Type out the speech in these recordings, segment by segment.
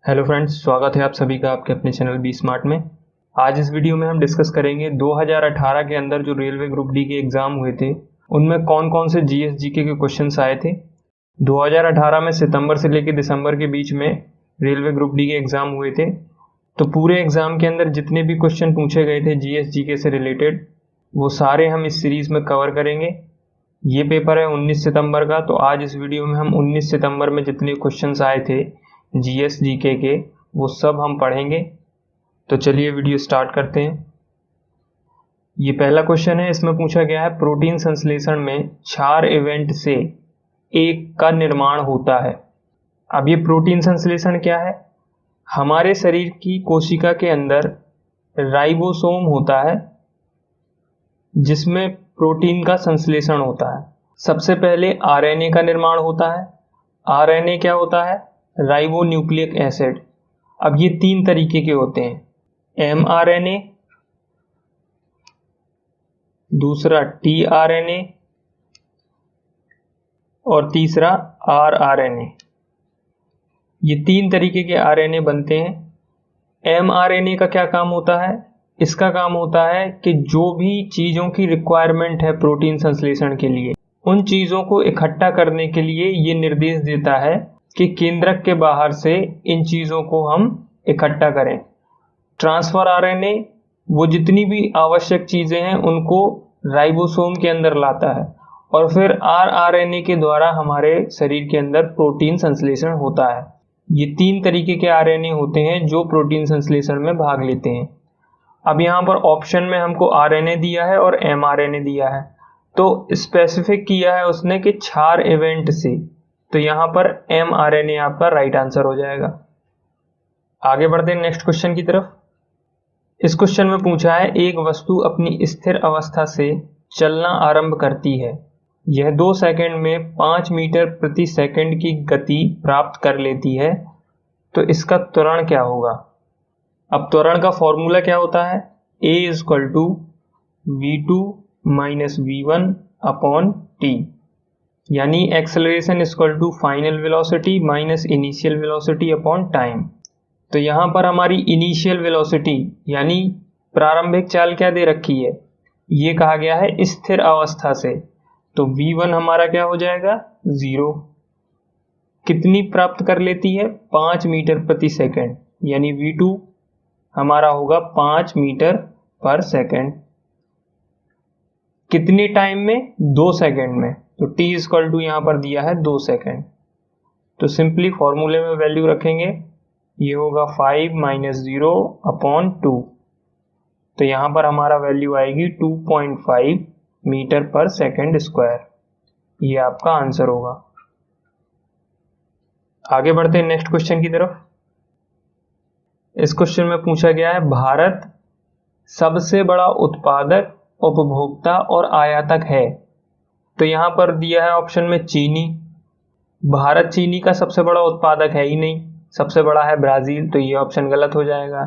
Hello friends, स्वागत है आप सभी का आपके अपने चैनल बी स्मार्ट में। आज इस वीडियो में हम डिस्कस करेंगे 2018 के अंदर जो रेलवे ग्रुप डी के एग्ज़ाम हुए थे उनमें कौन कौन से जीएस जीके के क्वेश्चंस आए थे। 2018 में सितंबर से लेकर दिसंबर के बीच में रेलवे ग्रुप डी के एग्ज़ाम हुए थे। तो पूरे एग्ज़ाम के अंदर जितने भी क्वेश्चन पूछे गए थे जीएस जीके से रिलेटेड वो सारे हम इस सीरीज़ में कवर करेंगे। ये पेपर है 19 सितंबर का, तो आज इस वीडियो में हम 19 सितंबर में जितने क्वेश्चंस आए थे जीएस जीके के वो सब हम पढ़ेंगे। तो चलिए वीडियो स्टार्ट करते हैं। ये पहला क्वेश्चन है, इसमें पूछा गया है प्रोटीन संश्लेषण में क्षार इवेंट से एक का निर्माण होता है। अब ये प्रोटीन संश्लेषण क्या है? हमारे शरीर की कोशिका के अंदर राइबोसोम होता है जिसमें प्रोटीन का संश्लेषण होता है। सबसे पहले आरएनए का निर्माण होता है। आरएनए क्या होता है? Ribo nucleic acid. अब ये तीन तरीके के होते हैं, एमआरएनए, दूसरा टीआरएनए और तीसरा आरआरएनए। ये तीन तरीके के आरएनए बनते हैं। एमआरएनए का क्या काम होता है? इसका काम होता है कि जो भी चीज़ों की रिक्वायरमेंट है प्रोटीन संश्लेषण के लिए उन चीज़ों को इकट्ठा करने के लिए ये निर्देश देता है कि केंद्रक के बाहर से इन चीज़ों को हम इकट्ठा करें। ट्रांसफर आरएनए वो जितनी भी आवश्यक चीज़ें हैं उनको राइबोसोम के अंदर लाता है और फिर आरआरएनए के द्वारा हमारे शरीर के अंदर प्रोटीन संश्लेषण होता है। ये तीन तरीके के आरएनए होते हैं जो प्रोटीन संश्लेषण में भाग लेते हैं। अब यहाँ पर ऑप्शन में हमको आरएनए दिया है और एमआरएनए दिया है, तो स्पेसिफिक किया है उसने कि क्षार इवेंट से, तो यहाँ पर एमआरएनए आपका राइट आंसर हो जाएगा। आगे बढ़ते हैं नेक्स्ट क्वेश्चन की तरफ। इस क्वेश्चन में पूछा है एक वस्तु अपनी स्थिर अवस्था से चलना आरंभ करती है। यह 2 सेकंड में 5 मीटर प्रति सेकंड की गति प्राप्त कर लेती है, तो इसका त्वरण क्या होगा? अब त्वरण का फॉर्मूला क्या होता है? a = v2 - v1 upon t, यानी acceleration = final velocity minus initial velocity upon time. तो यहाँ पर हमारी इनिशियल वेलोसिटी यानी प्रारंभिक चाल क्या दे रखी है? ये कहा गया है स्थिर अवस्था से, तो v1 हमारा क्या हो जाएगा? 0। कितनी प्राप्त कर लेती है? 5 मीटर प्रति सेकंड, यानी v2 हमारा होगा 5 मीटर पर सेकंड। कितने टाइम में? 2 सेकंड में, तो t = यहाँ पर दिया है 2 सेकंड। तो सिंपली फॉर्मूले में वैल्यू रखेंगे, ये होगा 5 - 0 अपॉन 2, तो यहाँ पर हमारा वैल्यू आएगी 2.5 मीटर पर सेकंड स्क्वायर। ये आपका आंसर होगा। आगे बढ़ते हैं नेक्स्ट क्वेश्चन की तरफ। इस क्वेश्चन में पूछा गया है भारत सबसे बड़ा उत्पादक, उपभोक्ता और आयातक है। तो यहाँ पर दिया है ऑप्शन में चीनी। भारत चीनी का सबसे बड़ा उत्पादक है ही नहीं, सबसे बड़ा है ब्राज़ील, तो ये ऑप्शन गलत हो जाएगा।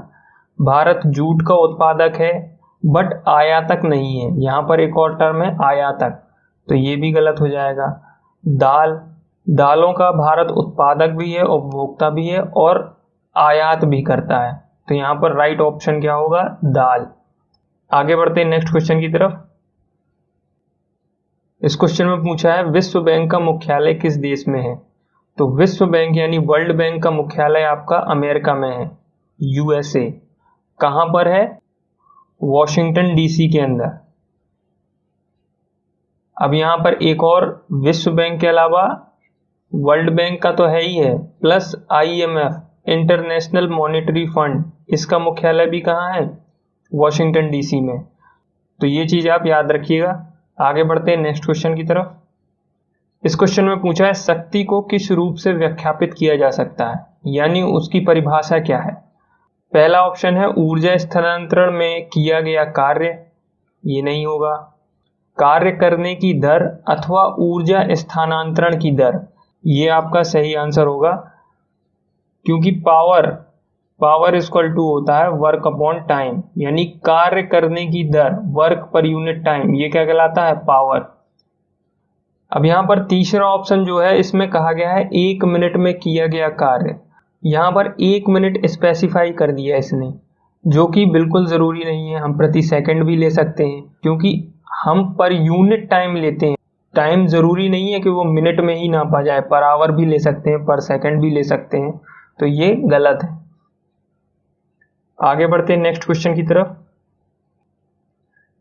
भारत जूट का उत्पादक है बट आयातक नहीं है, यहाँ पर एक और टर्म है आयातक, तो ये भी गलत हो जाएगा। दालों का भारत उत्पादक भी है, उपभोक्ता भी है और आयात भी करता है, तो यहाँ पर राइट ऑप्शन क्या होगा? दाल। आगे बढ़ते हैं नेक्स्ट क्वेश्चन की तरफ। इस क्वेश्चन में पूछा है विश्व बैंक का मुख्यालय किस देश में है? तो विश्व बैंक यानी वर्ल्ड बैंक का मुख्यालय आपका अमेरिका में है, यूएसए। कहाँ पर है? वॉशिंगटन डीसी के अंदर। अब यहाँ पर एक और विश्व बैंक के अलावा वर्ल्ड बैंक का तो है ही है, plus IMF international monetary fund, इसका मुख्यालय भी कहाँ है? वॉशिंगटन डीसी में। तो ये चीज़ आप याद रखिएगा। आगे बढ़ते हैं नेक्स्ट क्वेश्चन की तरफ। इस क्वेश्चन में पूछा है शक्ति को किस रूप से व्याख्यापित किया जा सकता है, यानी उसकी परिभाषा क्या है? पहला ऑप्शन है ऊर्जा स्थानांतरण में किया गया कार्य, ये नहीं होगा। कार्य करने की दर अथवा ऊर्जा स्थानांतरण की दर, ये आपका सही आंसर होगा, क्योंकि पावर = होता है वर्क अपॉन टाइम, यानी कार्य करने की दर, वर्क पर यूनिट टाइम, ये क्या कहलाता है? पावर। अब यहाँ पर तीसरा ऑप्शन जो है इसमें कहा गया है 1 मिनट में किया गया कार्य, यहाँ पर 1 मिनट स्पेसिफाई कर दिया इसने, जो कि बिल्कुल ज़रूरी नहीं है। हम प्रति सेकंड भी ले सकते हैं, क्योंकि हम पर यूनिट टाइम लेते हैं। टाइम ज़रूरी नहीं है कि वो मिनट में ही नापा जाए, पर आवर भी ले सकते हैं, पर सेकंड भी ले सकते हैं, तो ये गलत है। आगे बढ़ते हैं नेक्स्ट क्वेश्चन की तरफ।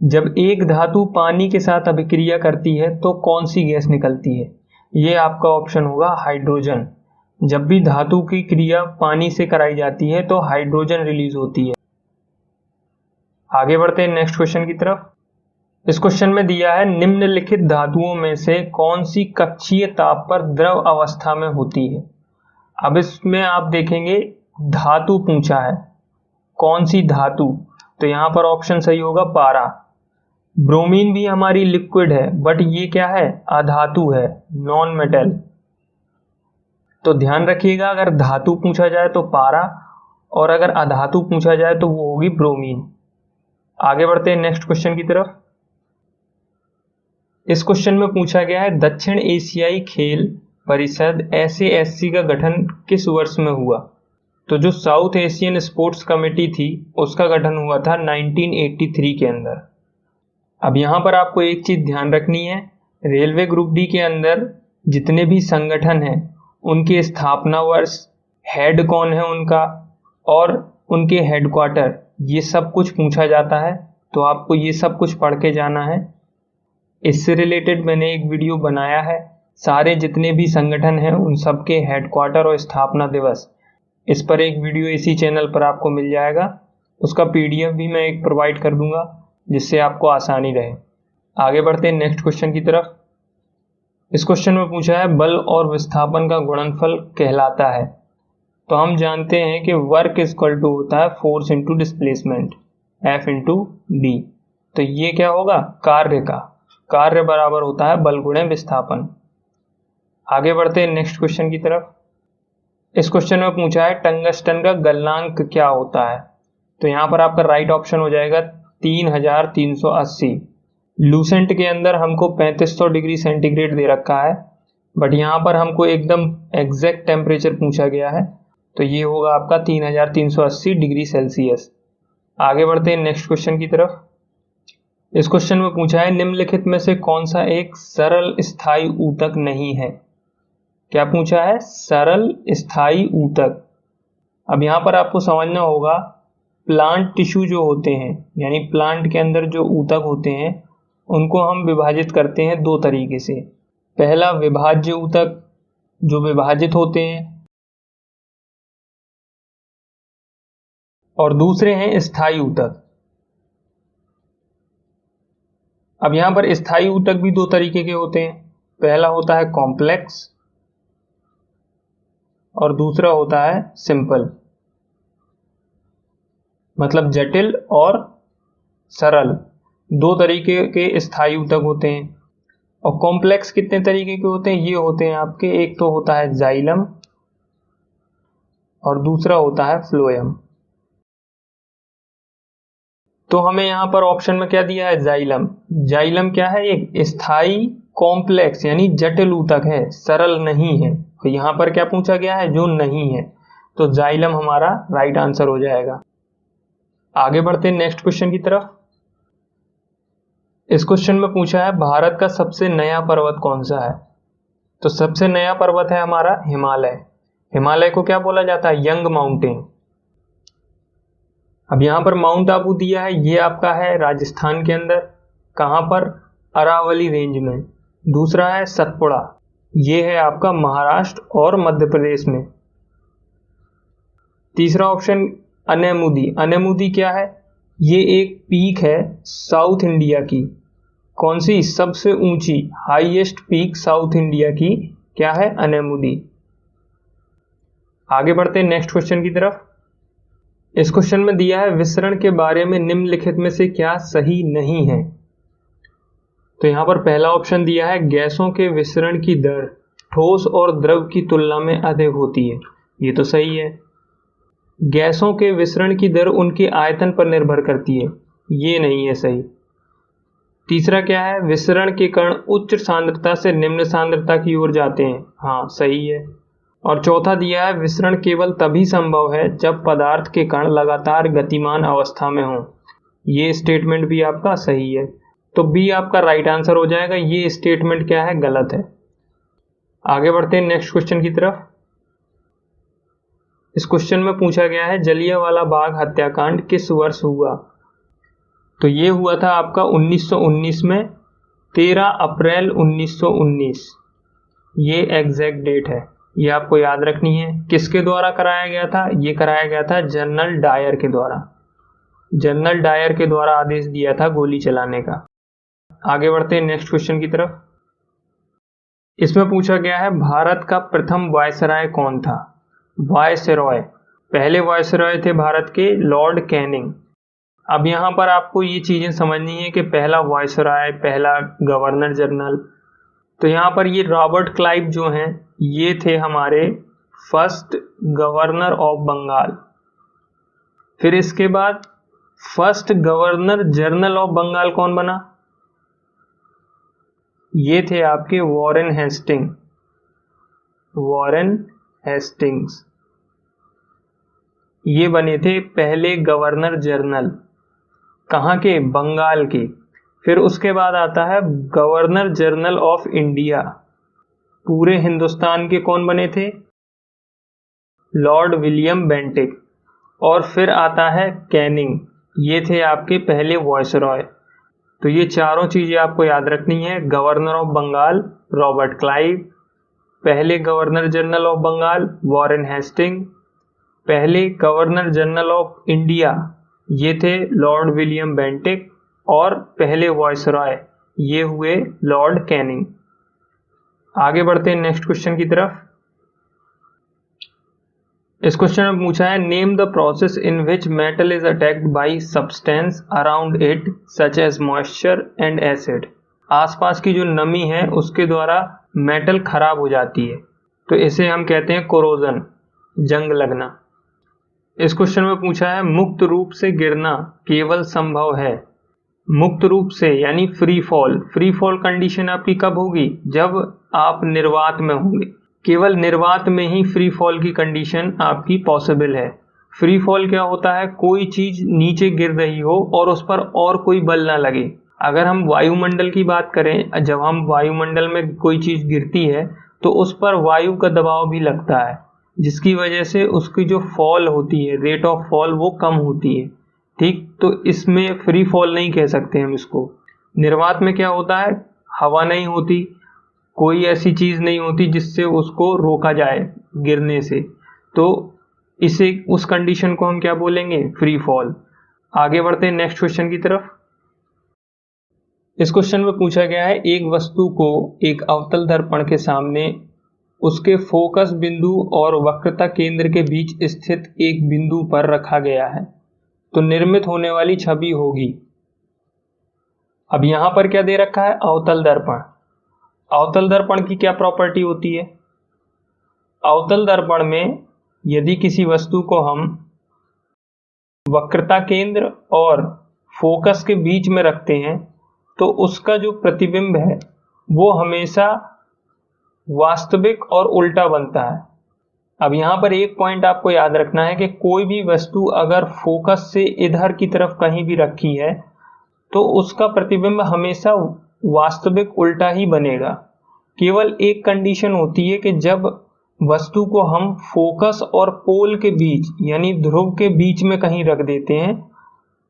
जब एक धातु पानी के साथ अभिक्रिया करती है तो कौन सी गैस निकलती है? ये आपका ऑप्शन होगा हाइड्रोजन। जब भी धातु की क्रिया पानी से कराई जाती है तो हाइड्रोजन रिलीज होती है। आगे बढ़ते हैं नेक्स्ट क्वेश्चन की तरफ। इस क्वेश्चन में दिया है निम्नलिखित धातुओं में से कौन सी कक्षीय ताप पर द्रव अवस्था में होती है। अब इसमें आप देखेंगे धातु पूछा है, कौन सी धातु, तो यहाँ पर ऑप्शन सही होगा पारा। ब्रोमीन भी हमारी लिक्विड है, बट ये क्या है, अधातु है, नॉन मेटल। तो ध्यान रखिएगा, अगर धातु पूछा जाए तो पारा, और अगर अधातु पूछा जाए तो वो होगी ब्रोमीन। आगे बढ़ते हैं नेक्स्ट क्वेश्चन की तरफ। इस क्वेश्चन में पूछा गया है दक्षिण एशियाई खेल परिषद SASC का गठन किस वर्ष में हुआ? तो जो साउथ एशियन स्पोर्ट्स कमेटी थी उसका गठन हुआ था 1983 के अंदर। अब यहाँ पर आपको एक चीज ध्यान रखनी है, रेलवे ग्रुप डी के अंदर जितने भी संगठन हैं उनके स्थापना वर्ष, हेड कौन है उनका, और उनके हेडक्वार्टर, ये सब कुछ पूछा जाता है। तो आपको ये सब कुछ पढ़ के जाना है। इससे रिलेटेड मैंने एक वीडियो बनाया है, सारे जितने भी संगठन हैं उन सब के हेडक्वार्टर और स्थापना दिवस, इस पर एक वीडियो इसी चैनल पर आपको मिल जाएगा। उसका PDF भी मैं एक प्रोवाइड कर दूंगा, जिससे आपको आसानी रहे। आगे बढ़ते हैं नेक्स्ट क्वेश्चन की तरफ। इस क्वेश्चन में पूछा है बल और विस्थापन का गुणनफल कहलाता है। तो हम जानते हैं कि वर्क इज इक्वल टू होता है force into displacement, F into D. तो ये क्या होगा, कार्य बराबर होता है बल गुणे विस्थापन। आगे बढ़ते हैं नेक्स्ट क्वेश्चन की तरफ। इस क्वेश्चन में पूछा है टंगस्टन का गलनांक क्या होता है। तो यहाँ पर आपका राइट ऑप्शन हो जाएगा 3380। लूसेंट के अंदर हमको 3500 डिग्री सेंटीग्रेड दे रखा है, बट यहाँ पर हमको एकदम एग्जैक्ट टेम्परेचर पूछा गया है, तो ये होगा आपका 3380 डिग्री सेल्सियस। आगे बढ़ते हैं नेक्स्ट क्वेश्चन की तरफ। इस क्वेश्चन में पूछा है निम्नलिखित में से कौन सा एक सरल स्थायी ऊतक नहीं है। क्या पूछा है, सरल स्थायी ऊतक। अब यहाँ पर आपको समझना होगा, प्लांट टिश्यू जो होते हैं, यानी प्लांट के अंदर जो ऊतक होते हैं, उनको हम विभाजित करते हैं दो तरीके से। पहला विभाज्य ऊतक जो विभाजित होते हैं, और दूसरे हैं स्थायी ऊतक। अब यहाँ पर स्थायी ऊतक भी दो तरीके के होते हैं, पहला होता है कॉम्प्लेक्स और दूसरा होता है सिंपल, मतलब जटिल और सरल, दो तरीके के स्थायी ऊतक होते हैं। और कॉम्प्लेक्स कितने तरीके के होते हैं, ये होते हैं आपके, एक तो होता है जाइलम और दूसरा होता है फ्लोएम। तो हमें यहाँ पर ऑप्शन में क्या दिया है, जाइलम। जाइलम क्या है, एक स्थायी कॉम्प्लेक्स यानी जटिल ऊतक है, सरल नहीं है। तो यहाँ पर क्या पूछा गया है, जो नहीं है, तो जाइलम हमारा राइट आंसर हो जाएगा। आगे बढ़ते हैं नेक्स्ट क्वेश्चन की तरफ। इस क्वेश्चन में पूछा है भारत का सबसे नया पर्वत कौन सा है। तो सबसे नया पर्वत है हमारा हिमालय। हिमालय को क्या बोला जाता है, यंग माउंटेन। अब यहाँ पर माउंट आबू दिया है, ये आपका है राजस्थान के अंदर, कहाँ पर, अरावली रेंज में। दूसरा है सतपुड़ा, ये है आपका महाराष्ट्र और मध्य प्रदेश में। तीसरा ऑप्शन अनेमुदी। अनेमुदी क्या है, ये एक पीक है साउथ इंडिया की। कौन सी, सबसे ऊंची, हाईएस्ट पीक साउथ इंडिया की क्या है, अनेमुदी। आगे बढ़ते हैं नेक्स्ट क्वेश्चन की तरफ। इस क्वेश्चन में दिया है विसरण के बारे में निम्नलिखित में से क्या सही नहीं है। तो यहाँ पर पहला ऑप्शन दिया है गैसों के विसरण की दर ठोस और द्रव की तुलना में अधिक होती है। ये तो सही है। गैसों के विसरण की दर उनके आयतन पर निर्भर करती है, ये नहीं है सही। तीसरा क्या है, विसरण के कण उच्च सांद्रता से निम्न सांद्रता की ओर जाते हैं, हाँ सही है। और चौथा दिया है विसरण केवल तभी संभव है जब पदार्थ के कण लगातार गतिमान अवस्था में हों। ये स्टेटमेंट भी आपका सही है, तो बी आपका राइट आंसर हो जाएगा। ये स्टेटमेंट क्या है, गलत है। आगे बढ़ते हैं नेक्स्ट क्वेश्चन की तरफ। इस क्वेश्चन में पूछा गया है जलियांवाला बाग हत्याकांड किस वर्ष हुआ। तो ये हुआ था आपका 1919 में, 13 अप्रैल 1919, ये एग्जैक्ट डेट है। ये आपको याद रखनी है। किसके द्वारा कराया गया था, ये कराया गया था जनरल डायर के द्वारा। जनरल डायर के द्वारा आदेश दिया था गोली चलाने का। आगे बढ़ते हैं नेक्स्ट क्वेश्चन की तरफ। इसमें पूछा गया है भारत का प्रथम वायसराय कौन था। वायसरॉय, पहले वायसरॉय थे भारत के लॉर्ड कैनिंग। अब यहाँ पर आपको ये चीजें समझनी है कि पहला वायसरॉय, पहला गवर्नर जनरल, तो यहाँ पर ये रॉबर्ट क्लाइव जो हैं ये थे हमारे फर्स्ट गवर्नर ऑफ बंगाल। फिर इसके बाद first governor general of Bengal कौन बना, ये थे आपके वॉरेन हेस्टिंग, वॉरेन हेस्टिंग्स, ये बने थे पहले गवर्नर जनरल। कहाँ के, बंगाल के। फिर उसके बाद आता है गवर्नर जनरल ऑफ इंडिया, पूरे हिंदुस्तान के कौन बने थे, लॉर्ड विलियम बेंटिक। और फिर आता है कैनिंग, ये थे आपके पहले वॉयसरॉय। तो ये चारों चीजें आपको याद रखनी है। Governor of Bengal Robert Clive, पहले governor general of Bengal Warren Hasting, पहले गवर्नर जनरल ऑफ इंडिया ये थे लॉर्ड विलियम बेंटिक, और पहले वॉयसरॉय ये हुए लॉर्ड कैनिंग। आगे बढ़ते हैं नेक्स्ट क्वेश्चन की तरफ। इस क्वेश्चन में पूछा है name the process in which metal is attacked by substance around it such as moisture and acid. आसपास की जो नमी है उसके द्वारा मेटल खराब हो जाती है, तो इसे हम कहते हैं कोरोजन, जंग लगना। इस क्वेश्चन में पूछा है मुक्त रूप से गिरना केवल संभव है। मुक्त रूप से यानी free fall, free fall condition आपकी कब होगी, जब आप निर्वात में होंगे। केवल निर्वात में ही फ्री फॉल की कंडीशन आपकी पॉसिबल है। फ्री फॉल क्या होता है, कोई चीज नीचे गिर रही हो और उस पर और कोई बल ना लगे। अगर हम वायुमंडल की बात करें, जब हम वायुमंडल में कोई चीज गिरती है तो उस पर वायु का दबाव भी लगता है, जिसकी वजह से उसकी जो फॉल होती है, रेट ऑफ फॉल, वो कम होती है। ठीक, तो इसमें फ्री फॉल नहीं कह सकते हम इसको। निर्वात में क्या होता है, हवा नहीं होती, कोई ऐसी चीज नहीं होती जिससे उसको रोका जाए गिरने से, तो इसे, उस कंडीशन को हम क्या बोलेंगे, फ्री फॉल। आगे बढ़ते हैं नेक्स्ट क्वेश्चन की तरफ। इस क्वेश्चन में पूछा गया है एक वस्तु को एक अवतल दर्पण के सामने उसके फोकस बिंदु और वक्रता केंद्र के बीच स्थित एक बिंदु पर रखा गया है तो निर्मित होने वाली छवि होगी। अब यहां पर क्या दे रखा है, अवतल दर्पण। अवतल दर्पण की क्या प्रॉपर्टी होती है, अवतल दर्पण में यदि किसी वस्तु को हम वक्रता केंद्र और फोकस के बीच में रखते हैं तो उसका जो प्रतिबिंब है वो हमेशा वास्तविक और उल्टा बनता है। अब यहां पर एक पॉइंट आपको याद रखना है कि कोई भी वस्तु अगर फोकस से इधर की तरफ कहीं भी रखी है तो उसका प्रतिबिंब हमेशा वास्तविक उल्टा ही बनेगा। केवल एक कंडीशन होती है कि जब वस्तु को हम फोकस और पोल के बीच यानी ध्रुव के बीच में कहीं रख देते हैं,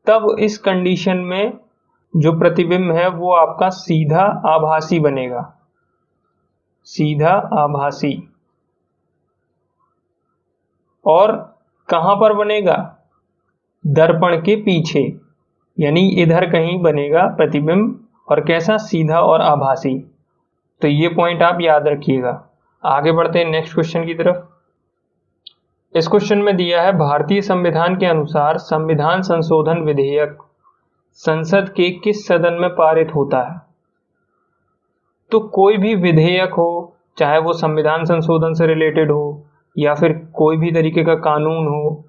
तब इस कंडीशन में जो प्रतिबिंब है वो आपका सीधा आभासी बनेगा, सीधा आभासी। और कहां पर बनेगा, दर्पण के पीछे, यानी इधर कहीं बनेगा प्रतिबिंब, और कैसा, सीधा और आभासी। तो ये पॉइंट आप याद रखिएगा। आगे बढ़ते हैं नेक्स्ट क्वेश्चन की तरफ। इस क्वेश्चन में दिया है भारतीय संविधान के अनुसार संविधान संशोधन विधेयक संसद के किस सदन में पारित होता है। तो कोई भी विधेयक हो, चाहे वो संविधान संशोधन से रिलेटेड हो या फिर कोई भी तरीके का कानून हो,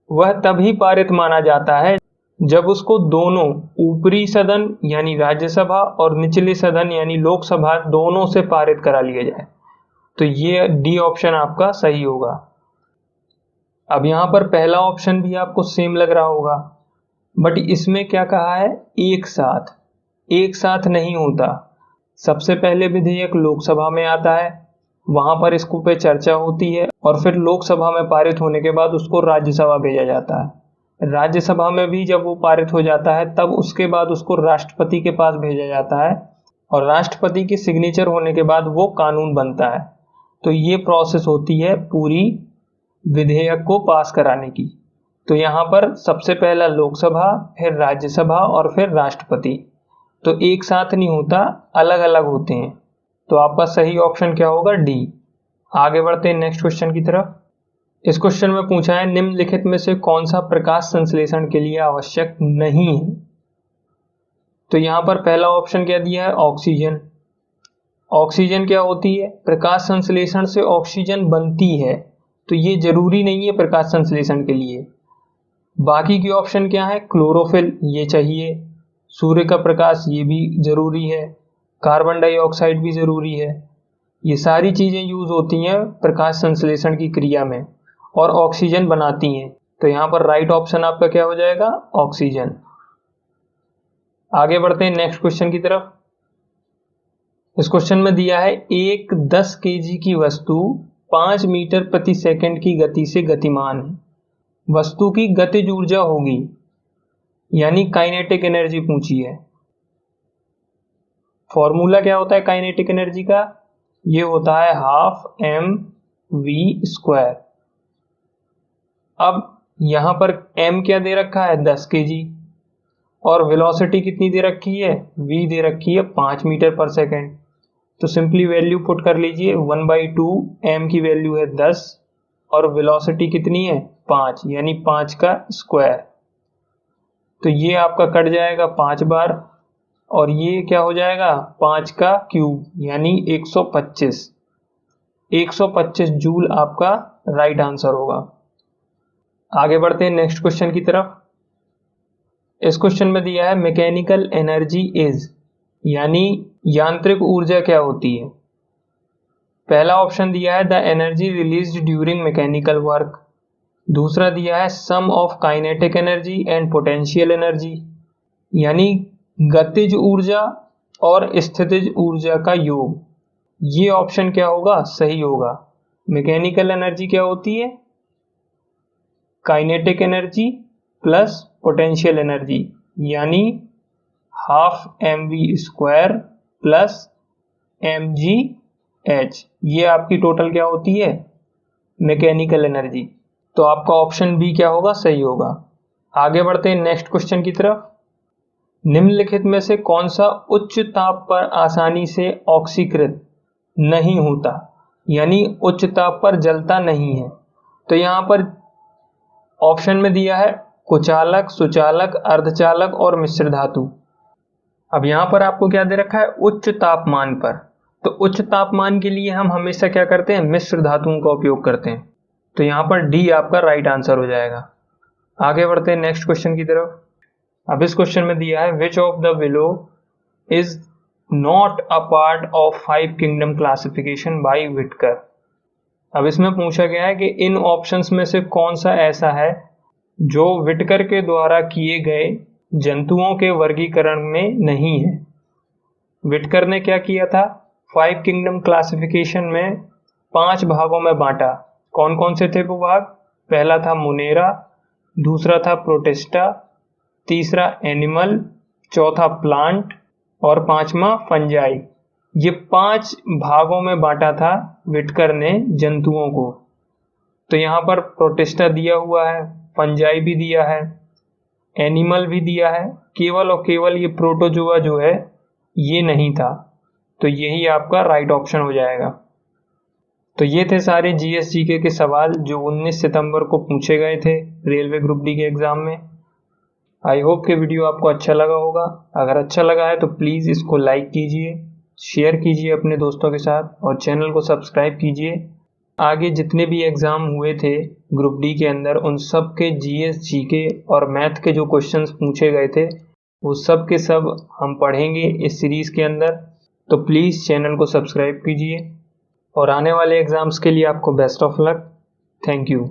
वह तभी पारित माना जाता है जब उसको दोनों ऊपरी सदन यानी राज्यसभा और निचले सदन यानी लोकसभा दोनों से पारित करा लिया जाए। तो ये डी ऑप्शन आपका सही होगा। अब यहाँ पर पहला ऑप्शन भी आपको सेम लग रहा होगा, बट इसमें क्या कहा है, एक साथ नहीं होता। सबसे पहले विधेयक लोकसभा में आता है, वहां पर इसको पे चर्चा होती है और फिर लोकसभा में पारित होने के बाद उसको राज्यसभा भेजा जाता है। राज्यसभा में भी जब वो पारित हो जाता है तब उसके बाद उसको राष्ट्रपति के पास भेजा जाता है और राष्ट्रपति की सिग्नेचर होने के बाद वो कानून बनता है। तो ये प्रोसेस होती है पूरी विधेयक को पास कराने की। तो यहाँ पर सबसे पहला लोकसभा, फिर राज्यसभा और फिर राष्ट्रपति। तो एक साथ नहीं होता, अलग अलग होते हैं। तो आपका सही ऑप्शन क्या होगा, डी। आगे बढ़ते हैं नेक्स्ट क्वेश्चन की तरफ। इस क्वेश्चन में पूछा है निम्नलिखित में से कौन सा प्रकाश संश्लेषण के लिए आवश्यक नहीं है। तो यहाँ पर पहला ऑप्शन क्या दिया है, ऑक्सीजन। ऑक्सीजन क्या होती है, प्रकाश संश्लेषण से ऑक्सीजन बनती है, तो ये जरूरी नहीं है प्रकाश संश्लेषण के लिए। बाकी के ऑप्शन क्या है, क्लोरोफिल ये चाहिए, सूर्य का प्रकाश ये भी जरूरी है, कार्बन डाइऑक्साइड भी जरूरी है। ये सारी चीजें यूज होती हैं प्रकाश संश्लेषण की क्रिया में और ऑक्सीजन बनाती हैं। तो यहाँ पर राइट ऑप्शन आपका क्या हो जाएगा, ऑक्सीजन। आगे बढ़ते हैं नेक्स्ट क्वेश्चन की तरफ। इस क्वेश्चन में दिया है एक 10 केजी की वस्तु 5 मीटर प्रति सेकंड की गति से गतिमान है। वस्तु की गतिज ऊर्जा होगी, यानी काइनेटिक एनर्जी पूछी है। फॉर्मूला क्या होता है काइनेटिक एनर्जी का, ये होता है हाफ एम वी स्क्वायर। अब यहां पर m क्या दे रखा है, 10 केजी, और वेलोसिटी कितनी दे रखी है, v दे रखी है 5 मीटर पर सेकेंड। तो सिंपली वैल्यू पुट कर लीजिए, 1/2 m की वैल्यू है 10 और वेलोसिटी कितनी है 5, यानी 5 का स्क्वायर। तो ये आपका कट जाएगा 5 बार और ये क्या हो जाएगा 5 का क्यूब, यानी 125 जूल आपका राइट आंसर होगा। आगे बढ़ते हैं नेक्स्ट क्वेश्चन की तरफ। इस क्वेश्चन में दिया है मैकेनिकल एनर्जी इज, यानी यांत्रिक ऊर्जा क्या होती है। पहला ऑप्शन दिया है the energy released during mechanical work. दूसरा दिया है sum of kinetic energy and potential energy, यानी गतिज ऊर्जा और स्थितिज ऊर्जा का योग। ये ऑप्शन क्या होगा, सही होगा। मैकेनिकल एनर्जी क्या होती है, kinetic energy plus potential energy, यानी half M V square plus M G H. ये आपकी टोटल क्या होती है, मैकेनिकल एनर्जी। तो आपका ऑप्शन बी क्या होगा, सही होगा। आगे बढ़ते हैं नेक्स्ट क्वेश्चन की तरफ। निम्नलिखित में से कौन सा उच्च ताप पर आसानी से ऑक्सीकृत नहीं होता, यानी उच्च ताप पर जलता नहीं है। तो यहां पर ऑप्शन में दिया है कुचालक, सुचालक, अर्धचालक और मिश्र धातु। अब यहां पर आपको क्या दे रखा है, उच्च तापमान पर। तो उच्च तापमान के लिए हम हमेशा क्या करते हैं, मिश्र धातुओं का उपयोग करते हैं। तो यहां पर डी आपका राइट आंसर हो जाएगा। आगे बढ़ते हैं नेक्स्ट क्वेश्चन की तरफ। अब इस क्वेश्चन में दिया है which of the below is not a part of 5 kingdom classification bye Whittaker. अब इसमें पूछा गया है कि इन ऑप्शंस में से कौन सा ऐसा है जो विटकर के द्वारा किए गए जंतुओं के वर्गीकरण में नहीं है। विटकर ने क्या किया था, 5 किंगडम क्लासिफिकेशन में 5 भागों में बांटा। कौन कौन से थे वो भाग, पहला था मोनेरा, दूसरा था प्रोटिस्टा, तीसरा एनिमल, चौथा प्लांट और पांचवा फंजाई। ये 5 भागों में बांटा था विटकर ने जंतुओं को। तो यहाँ पर प्रोटिस्टा दिया हुआ है, फंजाई भी दिया है, एनिमल भी दिया है, केवल और केवल ये प्रोटोजोआ जो है ये नहीं था। तो यही आपका राइट ऑप्शन हो जाएगा। तो ये थे सारे जीएस जीके के सवाल जो 19 सितंबर को पूछे गए थे रेलवे ग्रुप डी के एग्जाम में। आई होप कि वीडियो आपको अच्छा लगा होगा। अगर अच्छा लगा है तो प्लीज़ इसको लाइक कीजिए, शेयर कीजिए अपने दोस्तों के साथ और चैनल को सब्सक्राइब कीजिए। आगे जितने भी एग्ज़ाम हुए थे ग्रुप डी के अंदर उन सब के जीएस जीके और मैथ के जो क्वेश्चंस पूछे गए थे वो सब के सब हम पढ़ेंगे इस सीरीज़ के अंदर। तो प्लीज़ चैनल को सब्सक्राइब कीजिए और आने वाले एग्ज़ाम्स के लिए आपको best of luck. Thank you.